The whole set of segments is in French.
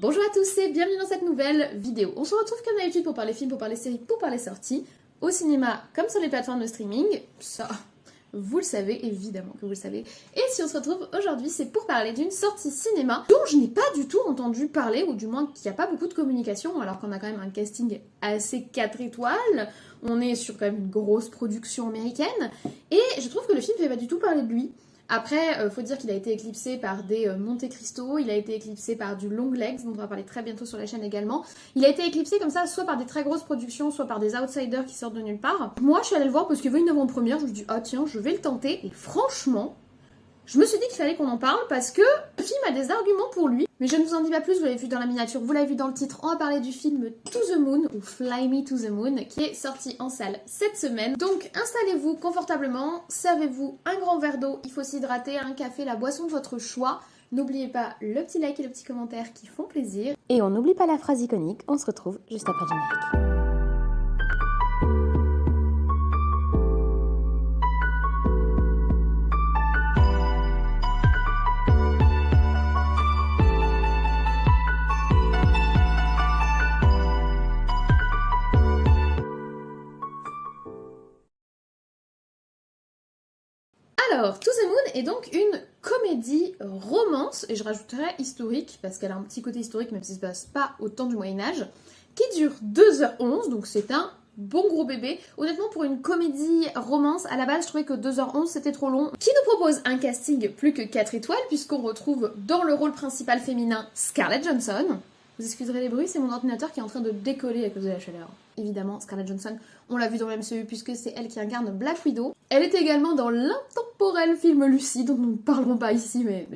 Bonjour à tous et bienvenue dans cette nouvelle vidéo. On se retrouve comme d'habitude pour parler films, pour parler séries, pour parler sorties, au cinéma comme sur les plateformes de streaming. Ça, vous le savez, évidemment que vous le savez. Et si on se retrouve aujourd'hui, c'est pour parler d'une sortie cinéma dont je n'ai pas du tout entendu parler, ou du moins qu'il n'y a pas beaucoup de communication, alors qu'on a quand même un casting assez 4 étoiles. On est sur quand même une grosse production américaine. Et je trouve que le film ne fait pas du tout parler de lui. Après, faut dire qu'il a été éclipsé par des Monte Cristo, il a été éclipsé par du Long Legs, dont on va parler très bientôt sur la chaîne également. Il a été éclipsé comme ça, soit par des très grosses productions, soit par des outsiders qui sortent de nulle part. Moi, je suis allée le voir parce qu'il y avait une avant-première, je me suis dit, ah tiens, je vais le tenter. Et franchement, je me suis dit qu'il fallait qu'on en parle parce que le film a des arguments pour lui. Mais je ne vous en dis pas plus, vous l'avez vu dans la miniature, vous l'avez vu dans le titre. On va parler du film To the Moon, ou Fly Me to the Moon, qui est sorti en salle cette semaine. Donc installez-vous confortablement, servez-vous un grand verre d'eau, il faut s'hydrater, un café, la boisson de votre choix. N'oubliez pas le petit like et le petit commentaire qui font plaisir. Et on n'oublie pas la phrase iconique, on se retrouve juste après le générique. Alors, To the Moon est donc une comédie romance, et je rajouterais historique, parce qu'elle a un petit côté historique, même si ça ne se passe pas au temps du Moyen-Âge, qui dure 2h11, donc c'est un bon gros bébé. Honnêtement, pour une comédie romance, à la base, je trouvais que 2h11 c'était trop long. Qui nous propose un casting plus que 4 étoiles, puisqu'on retrouve dans le rôle principal féminin Scarlett Johansson. Vous excuserez les bruits, c'est mon ordinateur qui est en train de décoller à cause de la chaleur. Évidemment, Scarlett Johansson, on l'a vu dans le MCU puisque c'est elle qui incarne Black Widow. Elle était également dans l'intemporel film Lucy, dont nous ne parlerons pas ici, mais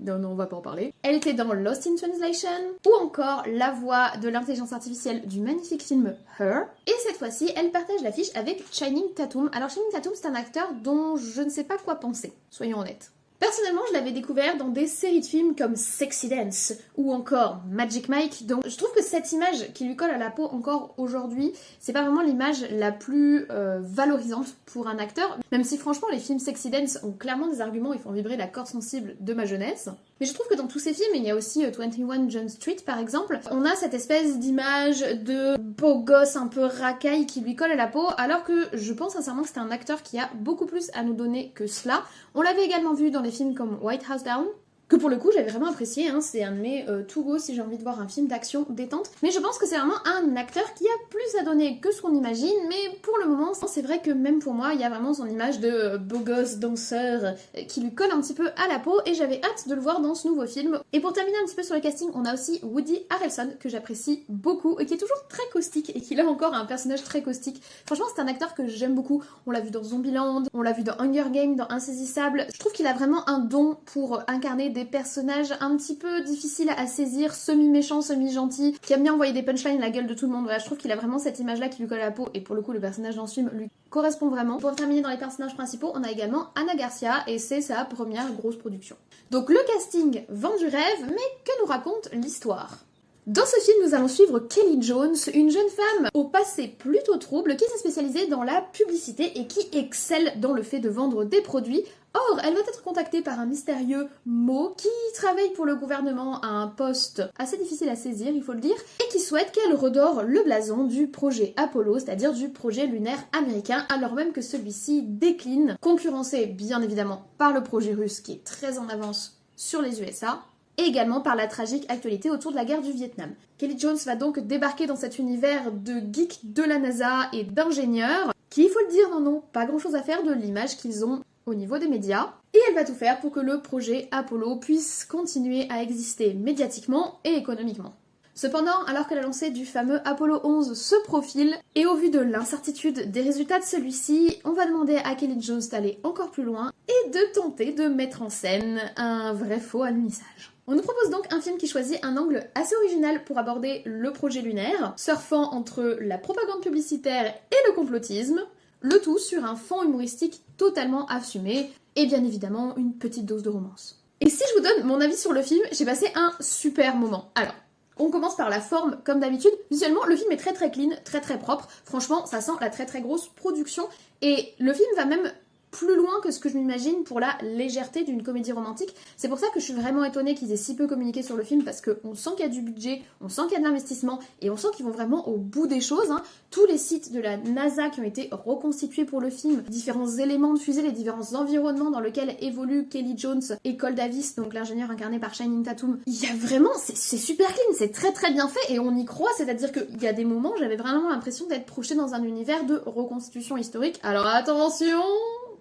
non, on va pas en parler. Elle était dans Lost in Translation, ou encore la voix de l'intelligence artificielle du magnifique film Her. Et cette fois-ci, elle partage l'affiche avec Channing Tatum. Alors Channing Tatum, c'est un acteur dont je ne sais pas quoi penser, soyons honnêtes. Personnellement, je l'avais découvert dans des séries de films comme Sexy Dance ou encore Magic Mike, donc je trouve que cette image qui lui colle à la peau encore aujourd'hui, c'est pas vraiment l'image la plus valorisante pour un acteur, même si franchement les films Sexy Dance ont clairement des arguments, ils font vibrer la corde sensible de ma jeunesse. Mais je trouve que dans tous ces films, il y a aussi 21 Jump Street par exemple, on a cette espèce d'image de beau gosse un peu racaille qui lui colle à la peau, alors que je pense sincèrement que c'est un acteur qui a beaucoup plus à nous donner que cela. On l'avait également vu dans des films comme White House Down, que pour le coup j'avais vraiment apprécié, hein. C'est un de mes to-go si j'ai envie de voir un film d'action détente. Mais je pense que c'est vraiment un acteur qui a plus à donner que ce qu'on imagine, mais pour le moment c'est vrai que même pour moi il y a vraiment son image de beau gosse danseur qui lui colle un petit peu à la peau, et j'avais hâte de le voir dans ce nouveau film. Et pour terminer un petit peu sur le casting, on a aussi Woody Harrelson que j'apprécie beaucoup et qui est toujours très caustique, et qui là encore a un personnage très caustique. Franchement c'est un acteur que j'aime beaucoup, on l'a vu dans Zombieland, on l'a vu dans Hunger Games, dans Insaisissable. Je trouve qu'il a vraiment un don pour incarner des personnages un petit peu difficiles à saisir, semi-méchants, semi-gentils, qui aiment bien envoyer des punchlines à la gueule de tout le monde. Voilà, je trouve qu'il a vraiment cette image-là qui lui colle à la peau, et pour le coup le personnage dans ce film lui correspond vraiment. Pour terminer dans les personnages principaux, on a également Anna Garcia, et c'est sa première grosse production. Donc le casting vend du rêve, mais que nous raconte l'histoire ? Dans ce film, nous allons suivre Kelly Jones, une jeune femme au passé plutôt trouble qui s'est spécialisée dans la publicité et qui excelle dans le fait de vendre des produits. Or, elle va être contactée par un mystérieux Mo qui travaille pour le gouvernement à un poste assez difficile à saisir, il faut le dire, et qui souhaite qu'elle redore le blason du projet Apollo, c'est-à-dire du projet lunaire américain, alors même que celui-ci décline, concurrencé bien évidemment par le projet russe qui est très en avance sur les USA, et également par la tragique actualité autour de la guerre du Vietnam. Kelly Jones va donc débarquer dans cet univers de geeks de la NASA et d'ingénieurs, qui, il faut le dire, n'en ont pas grand-chose à faire de l'image qu'ils ont au niveau des médias, et elle va tout faire pour que le projet Apollo puisse continuer à exister médiatiquement et économiquement. Cependant, alors que la lancée du fameux Apollo 11 se profile, et au vu de l'incertitude des résultats de celui-ci, on va demander à Kelly Jones d'aller encore plus loin et de tenter de mettre en scène un vrai faux alunissage. On nous propose donc un film qui choisit un angle assez original pour aborder le projet lunaire, surfant entre la propagande publicitaire et le complotisme, le tout sur un fond humoristique totalement assumé, et bien évidemment une petite dose de romance. Et si je vous donne mon avis sur le film, j'ai passé un super moment. Alors, on commence par la forme comme d'habitude. Visuellement, le film est très clean, très propre. Franchement, ça sent la très grosse production, et le film va même plus loin que ce que je m'imagine pour la légèreté d'une comédie romantique. C'est pour ça que je suis vraiment étonnée qu'ils aient si peu communiqué sur le film, parce qu'on sent qu'il y a du budget, on sent qu'il y a de l'investissement, et on sent qu'ils vont vraiment au bout des choses. Tous les sites de la NASA qui ont été reconstitués pour le film, différents éléments de fusée, les différents environnements dans lesquels évoluent Kelly Jones et Cole Davis, donc l'ingénieur incarné par Channing Tatum. Il y a vraiment, c'est super clean, c'est très très bien fait, et on y croit, c'est-à-dire qu'il y a des moments, j'avais vraiment l'impression d'être projetée dans un univers de reconstitution historique. Alors attention,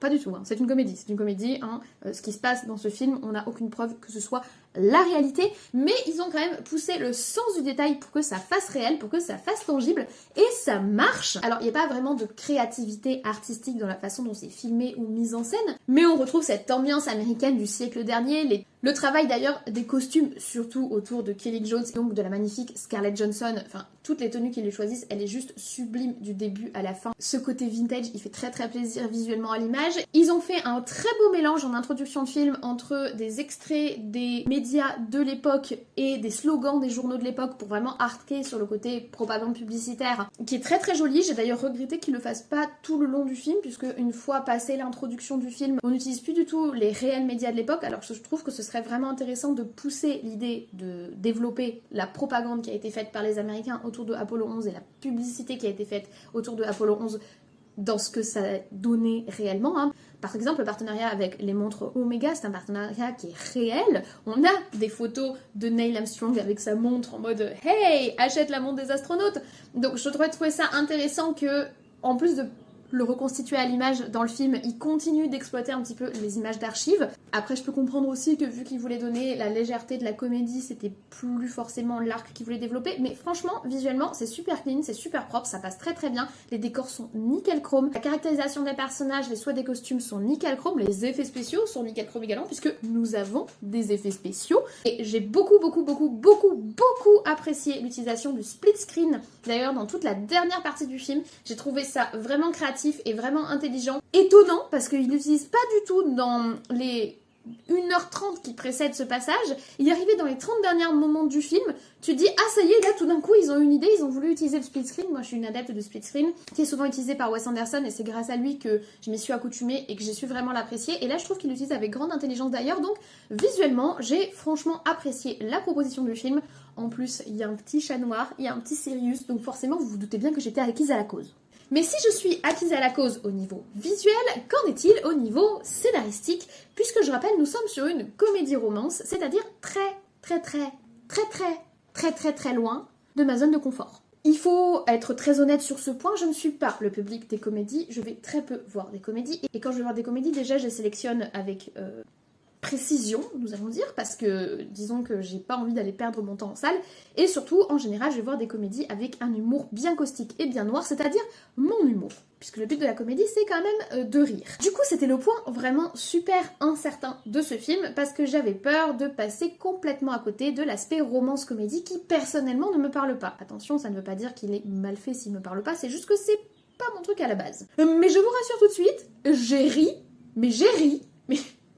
pas du tout, c'est une comédie, ce qui se passe dans ce film, on n'a aucune preuve que ce soit la réalité, mais ils ont quand même poussé le sens du détail pour que ça fasse réel, pour que ça fasse tangible, et ça marche. Alors il n'y a pas vraiment de créativité artistique dans la façon dont c'est filmé ou mis en scène, mais on retrouve cette ambiance américaine du siècle dernier, le travail d'ailleurs des costumes, surtout autour de Kelly Jones, donc de la magnifique Scarlett Johansson, enfin toutes les tenues qu'ils lui choisissent, elle est juste sublime du début à la fin. Ce côté vintage, il fait très très plaisir visuellement à l'image. Ils ont fait un très beau mélange en introduction de film entre des extraits des médias de l'époque et des slogans des journaux de l'époque pour vraiment arquer sur le côté propagande publicitaire, qui est très très joli. J'ai d'ailleurs regretté qu'ils le fassent pas tout le long du film, puisque une fois passé l'introduction du film, on n'utilise plus du tout les réels médias de l'époque, alors que je trouve que ce serait vraiment intéressant de pousser l'idée de développer la propagande qui a été faite par les Américains autour de Apollo 11 et la publicité qui a été faite autour de Apollo 11 dans ce que ça donnait réellement. Par exemple, le partenariat avec les montres Omega, c'est un partenariat qui est réel. On a des photos de Neil Armstrong avec sa montre en mode « Hey, achète la montre des astronautes !» Donc je trouvais ça intéressant que, en plus de le reconstituer à l'image dans le film, il continue d'exploiter un petit peu les images d'archives. Après, je peux comprendre aussi que vu qu'il voulait donner la légèreté de la comédie, c'était plus forcément l'arc qu'il voulait développer, mais franchement, visuellement, c'est super clean, c'est super propre, ça passe très très bien, les décors sont nickel chrome, la caractérisation des personnages, les choix des costumes sont nickel chrome, les effets spéciaux sont nickel chrome également, puisque nous avons des effets spéciaux, et j'ai beaucoup apprécié l'utilisation du split screen. D'ailleurs, dans toute la dernière partie du film, j'ai trouvé ça vraiment créatif et vraiment intelligent. Étonnant, parce qu'il n'utilise pas du tout dans les 1h30 qui précèdent ce passage. Il est arrivé dans les 30 derniers moments du film, tu te dis, ah ça y est, là tout d'un coup ils ont une idée, ils ont voulu utiliser le split screen. Moi je suis une adepte de split screen, qui est souvent utilisé par Wes Anderson, et c'est grâce à lui que je m'y suis accoutumée et que j'ai su vraiment l'apprécier. Et là je trouve qu'il l'utilise avec grande intelligence d'ailleurs, donc visuellement j'ai franchement apprécié la proposition du film. En plus il y a un petit chat noir, il y a un petit Sirius, donc forcément vous vous doutez bien que j'étais acquise à la cause. Mais si je suis acquise à la cause au niveau visuel, qu'en est-il au niveau scénaristique? Puisque je rappelle, nous sommes sur une comédie romance, c'est-à-dire très loin de ma zone de confort. Il faut être très honnête sur ce point, je ne suis pas le public des comédies, je vais très peu voir des comédies. Et quand je vais voir des comédies, déjà je les sélectionne avec précision, nous allons dire, parce que disons que j'ai pas envie d'aller perdre mon temps en salle, et surtout en général je vais voir des comédies avec un humour bien caustique et bien noir, c'est-à-dire mon humour, puisque le but de la comédie c'est quand même de rire. Du coup c'était le point vraiment super incertain de ce film, parce que j'avais peur de passer complètement à côté de l'aspect romance comédie qui personnellement ne me parle pas. Attention, ça ne veut pas dire qu'il est mal fait s'il me parle pas, c'est juste que c'est pas mon truc à la base. Mais je vous rassure tout de suite, j'ai ri, mais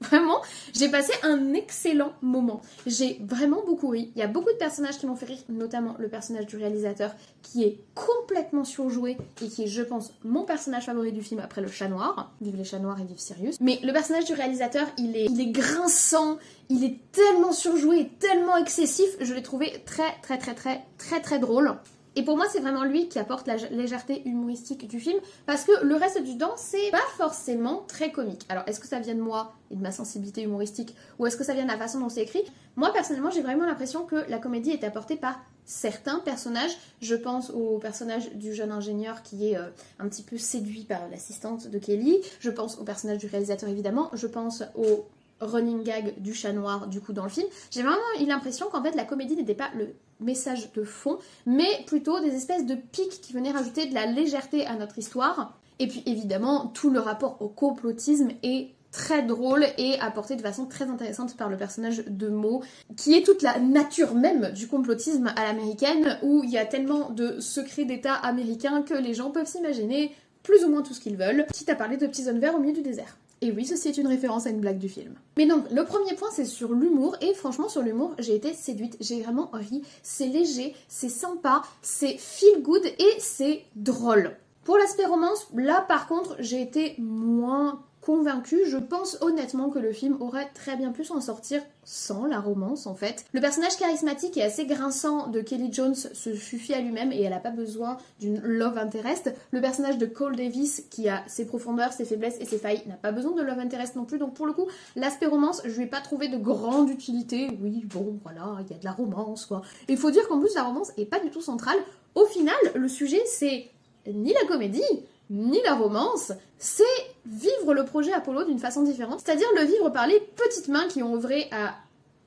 vraiment, j'ai passé un excellent moment. J'ai vraiment beaucoup ri. Il y a beaucoup de personnages qui m'ont fait rire, notamment le personnage du réalisateur qui est complètement surjoué et qui est, je pense, mon personnage favori du film après le chat noir. Vive les chats noirs et vive Sirius. Mais le personnage du réalisateur, il est grinçant, il est tellement surjoué et tellement excessif. Je l'ai trouvé très drôle. Et pour moi, c'est vraiment lui qui apporte la légèreté humoristique du film, parce que le reste du temps, c'est pas forcément très comique. Alors, est-ce que ça vient de moi et de ma sensibilité humoristique, ou est-ce que ça vient de la façon dont c'est écrit? Moi, personnellement, j'ai vraiment l'impression que la comédie est apportée par certains personnages. Je pense au personnage du jeune ingénieur qui est un petit peu séduit par l'assistante de Kelly. Je pense au personnage du réalisateur, évidemment. Je pense au running gag du chat noir du coup dans le film. J'ai vraiment eu l'impression qu'en fait la comédie n'était pas le message de fond, mais plutôt des espèces de pics qui venaient rajouter de la légèreté à notre histoire. Et puis évidemment tout le rapport au complotisme est très drôle et apporté de façon très intéressante par le personnage de Mo, qui est toute la nature même du complotisme à l'américaine, où il y a tellement de secrets d'État américains que les gens peuvent s'imaginer plus ou moins tout ce qu'ils veulent, quitte à parler de petits zones verts au milieu du désert. Et oui, ceci est une référence à une blague du film. Mais donc, le premier point, c'est sur l'humour, et franchement, sur l'humour, j'ai été séduite, j'ai vraiment ri, c'est léger, c'est sympa, c'est feel good, et c'est drôle. Pour l'aspect romance, là, par contre, j'ai été moins convaincue. Je pense honnêtement que le film aurait très bien pu s'en sortir sans la romance en fait. Le personnage charismatique et assez grinçant de Kelly Jones se suffit à lui-même et elle n'a pas besoin d'une love interest. Le personnage de Cole Davis qui a ses profondeurs, ses faiblesses et ses failles n'a pas besoin de love interest non plus. Donc pour le coup, l'aspect romance, je lui ai pas trouvé de grande utilité. Oui, bon voilà, il y a de la romance quoi. Il faut dire qu'en plus la romance est pas du tout centrale. Au final, le sujet c'est ni la comédie, ni la romance, c'est vivre le projet Apollo d'une façon différente, c'est-à-dire le vivre par les petites mains qui ont œuvré à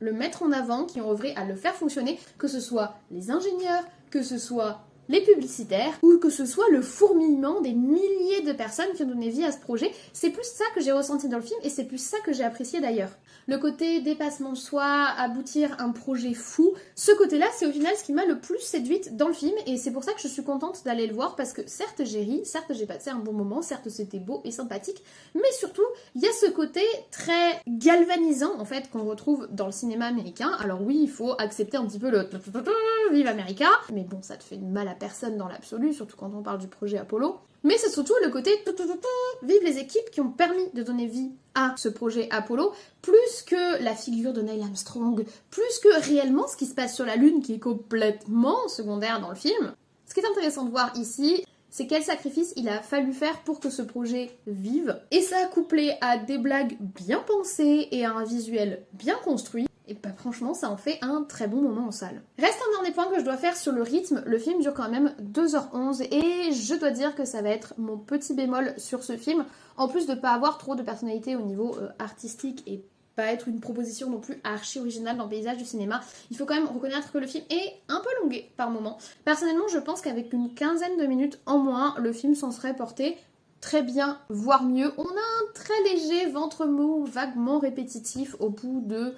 le mettre en avant, qui ont œuvré à le faire fonctionner, que ce soit les ingénieurs, que ce soit les publicitaires, ou que ce soit le fourmillement des milliers de personnes qui ont donné vie à ce projet. C'est plus ça que j'ai ressenti dans le film, et c'est plus ça que j'ai apprécié d'ailleurs. Le côté dépassement de soi, aboutir un projet fou, ce côté-là, c'est au final ce qui m'a le plus séduite dans le film, et c'est pour ça que je suis contente d'aller le voir, parce que certes j'ai ri, certes j'ai passé un bon moment, certes c'était beau et sympathique, mais surtout, il y a ce côté très galvanisant, en fait, qu'on retrouve dans le cinéma américain. Alors oui, il faut accepter un petit peu le vive America, mais bon, ça te fait mal à personne dans l'absolu, surtout quand on parle du projet Apollo. Mais c'est surtout le côté vive les équipes qui ont permis de donner vie à ce projet Apollo, plus que la figure de Neil Armstrong, plus que réellement ce qui se passe sur la Lune qui est complètement secondaire dans le film. Ce qui est intéressant de voir ici, c'est quel sacrifice il a fallu faire pour que ce projet vive. Et ça, couplé à des blagues bien pensées et à un visuel bien construit, et bah franchement ça en fait un très bon moment en salle. Reste un dernier point que je dois faire sur le rythme, le film dure quand même 2h11 et je dois dire que ça va être mon petit bémol sur ce film, en plus de pas avoir trop de personnalité au niveau artistique et pas être une proposition non plus archi originale dans le paysage du cinéma, il faut quand même reconnaître que le film est un peu longué par moment. Personnellement je pense qu'avec une quinzaine de minutes en moins, le film s'en serait porté très bien, voire mieux. On a un très léger ventre mou, vaguement répétitif au bout de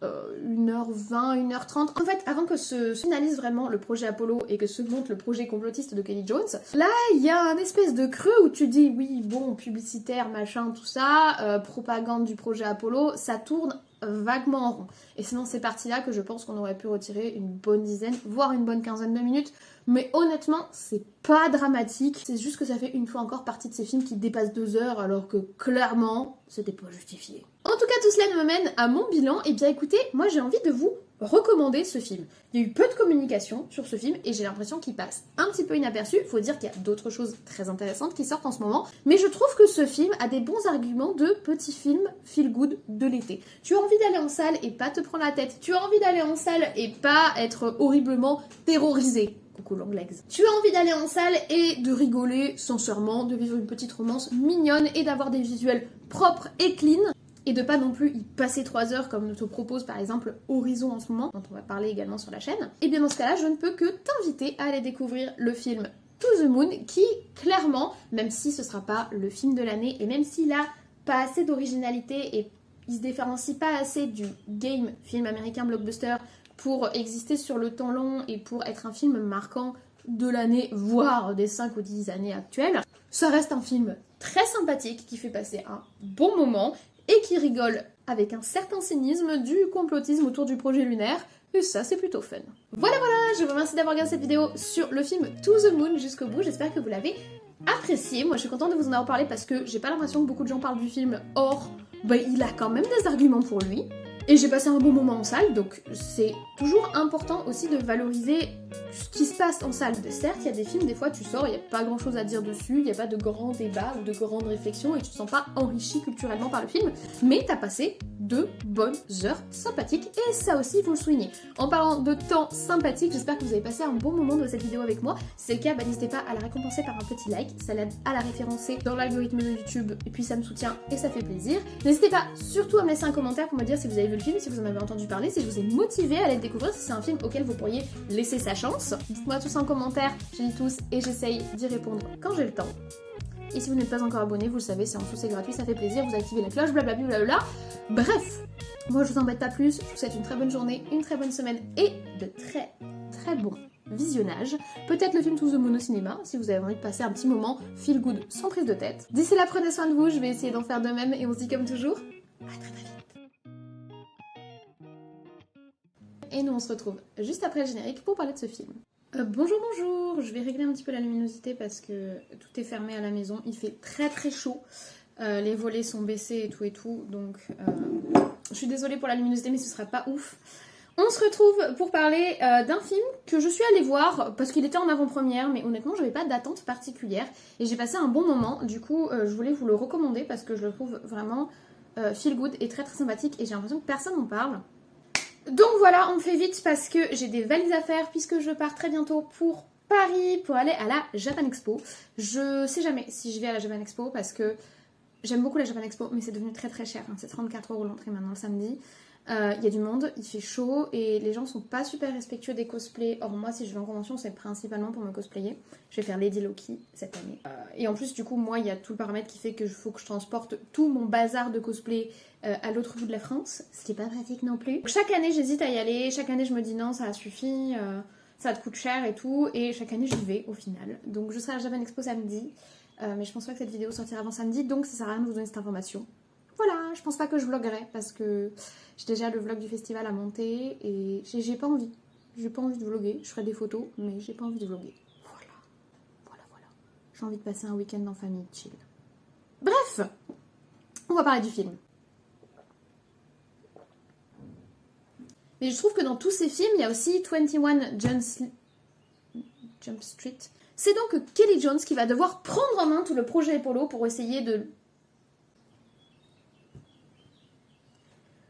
1h20, 1h30. En fait, avant que se finalise vraiment le projet Apollo et que se monte le projet complotiste de Kelly Jones, là, il y a un espèce de creux où tu dis, oui, bon, publicitaire, machin, tout ça, propagande du projet Apollo, ça tourne vaguement en rond. Et c'est dans ces parties-là que je pense qu'on aurait pu retirer une bonne dizaine, voire une bonne quinzaine de minutes. Mais honnêtement, c'est pas dramatique. C'est juste que ça fait une fois encore partie de ces films qui dépassent 2 heures, alors que clairement, c'était pas justifié. En tout cas, tout cela me mène à mon bilan. Et bien écoutez, moi j'ai envie de vous recommander ce film. Il y a eu peu de communication sur ce film et j'ai l'impression qu'il passe un petit peu inaperçu. Faut dire qu'il y a d'autres choses très intéressantes qui sortent en ce moment. Mais je trouve que ce film a des bons arguments de petit film feel good de l'été. Tu as envie d'aller en salle et pas te prendre la tête. Tu as envie d'aller en salle et pas être horriblement terrorisé. Coucou l'anglaise. Tu as envie d'aller en salle et de rigoler sincèrement, de vivre une petite romance mignonne et d'avoir des visuels propres et clean. Et de pas non plus y passer 3 heures comme te propose par exemple Horizon en ce moment, dont on va parler également sur la chaîne. Et bien dans ce cas-là, je ne peux que t'inviter à aller découvrir le film To the Moon, qui clairement, même si ce sera pas le film de l'année, et même s'il a pas assez d'originalité et il se différencie pas assez du game film américain blockbuster pour exister sur le temps long et pour être un film marquant de l'année, voire des 5 ou 10 années actuelles, ça reste un film très sympathique qui fait passer un bon moment et qui rigole avec un certain cynisme du complotisme autour du projet lunaire, et ça c'est plutôt fun. Voilà, je vous remercie d'avoir regardé cette vidéo sur le film To the Moon jusqu'au bout, j'espère que vous l'avez apprécié. Moi je suis contente de vous en avoir parlé parce que j'ai pas l'impression que beaucoup de gens parlent du film, or il a quand même des arguments pour lui. Et j'ai passé un bon moment en salle, donc c'est toujours important aussi de valoriser ce qui se passe en salle. Certes, il y a des films, des fois tu sors, il n'y a pas grand chose à dire dessus, il n'y a pas de grands débats ou de grandes réflexions et tu te sens pas enrichi culturellement par le film, mais t'as passé 2 bonnes heures sympathiques et ça aussi il faut le souligner. En parlant de temps sympathique, j'espère que vous avez passé un bon moment de cette vidéo avec moi. Si c'est le cas, n'hésitez pas à la récompenser par un petit like, ça l'aide à la référencer dans l'algorithme de YouTube et puis ça me soutient et ça fait plaisir. N'hésitez pas surtout à me laisser un commentaire pour me dire si vous avez vu le film, si vous en avez entendu parler, si je vous ai motivé à aller le découvrir, si c'est un film auquel vous pourriez laisser sa chance. Dites-moi tous en commentaire, je lis tous et j'essaye d'y répondre quand j'ai le temps. Et si vous n'êtes pas encore abonné, vous le savez, c'est en dessous, c'est gratuit, ça fait plaisir, vous activez la cloche, blablabla. Bref, moi je vous embête pas plus, je vous souhaite une très bonne journée, une très bonne semaine et de très bons visionnages. Peut-être le film To the Moon au cinéma, si vous avez envie de passer un petit moment feel good sans prise de tête. D'ici là, prenez soin de vous, je vais essayer d'en faire de même et on se dit comme toujours, à très vite. Et nous on se retrouve juste après le générique pour parler de ce film. Bonjour, je vais régler un petit peu la luminosité parce que tout est fermé à la maison, il fait très chaud. Les volets sont baissés et tout, donc je suis désolée pour la luminosité, mais ce sera pas ouf. On se retrouve pour parler d'un film que je suis allée voir parce qu'il était en avant-première, mais honnêtement, j'avais pas d'attente particulière et j'ai passé un bon moment. Du coup, je voulais vous le recommander parce que je le trouve vraiment feel good et très très sympathique et j'ai l'impression que personne n'en parle. Donc voilà, on fait vite parce que j'ai des valises à faire puisque je pars très bientôt pour Paris pour aller à la Japan Expo. Je sais jamais si je vais à la Japan Expo parce que j'aime beaucoup la Japan Expo, mais c'est devenu très très cher. C'est 34 € l'entrée maintenant le samedi. Il y a du monde, il fait chaud et les gens sont pas super respectueux des cosplays. Or moi si je vais en convention c'est principalement pour me cosplayer. Je vais faire Lady Loki cette année. Et en plus du coup moi il y a tout le paramètre qui fait qu'il faut que je transporte tout mon bazar de cosplay à l'autre bout de la France. Ce qui est pas pratique non plus. Donc, chaque année j'hésite à y aller, chaque année je me dis non ça suffit, ça te coûte cher et tout. Et chaque année j'y vais au final. Donc je serai à la Japan Expo samedi. Mais je pense pas que cette vidéo sortira avant samedi donc ça sert à rien de vous donner cette information. Voilà, je pense pas que je vloguerai parce que j'ai déjà le vlog du festival à monter et j'ai pas envie. J'ai pas envie de vlogger. Je ferai des photos, mais j'ai pas envie de vlogger. Voilà. J'ai envie de passer un week-end en famille chill. Bref, on va parler du film. Mais je trouve que dans tous ces films, il y a aussi 21 Jump Street. C'est donc Kelly Jones qui va devoir prendre en main tout le projet Apollo pour essayer de...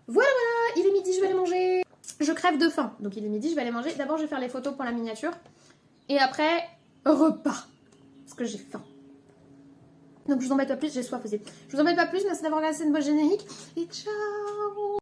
Voilà, il est midi, je vais aller manger. Je crève de faim, donc il est midi, je vais aller manger. D'abord, je vais faire les photos pour la miniature. Et après, repas. Parce que j'ai faim. Donc je vous embête pas plus, j'ai soif aussi. Je vous embête pas plus, merci d'avoir regardé cette bonne générique. Et ciao!